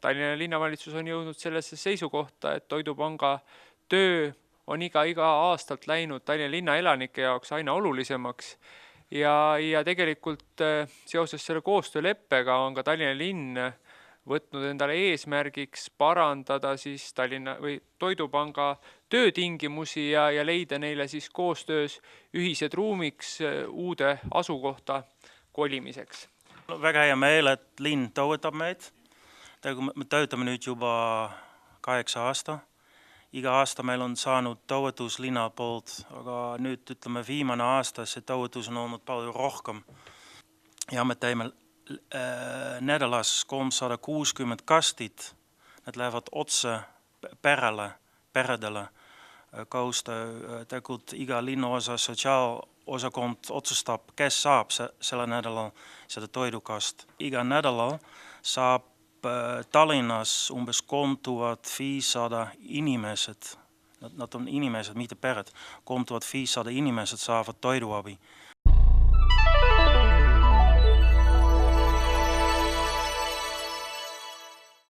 Tallinna linnavalitsus on jõudnud sellesse seisukohta, et Toidupanga töö on iga aastalt läinud Tallinna linna elanike jaoks aina olulisemaks ja tegelikult seoses selle koostööleppega on ka Tallinna linn võtnud endale eesmärgiks parandada siis Tallinna või Toidupanga töötingimusi ja leida neile siis koostöös ühised ruumiks uude asukohta kolimiseks. Väga hea meel, et linn toetab meid. Me töötame nüüd juba 8 aasta. Iga aasta meil on saanud toetus linna poolt, aga nüüd ütleme viimane aasta see toetus on olnud palju rohkem. Ja me teeme nädalas 360 kastit. Need lähevad otse peredele. Koostöö tegelikult iga linnaosa sotsiaalosakond otsustab, kes saab selle nädalal seda toidukast. Iga nädalal saab Tallinnas umbes 3500 inimesed, nad on inimesed, mitte pered, 3500 inimesed saavad toiduabi.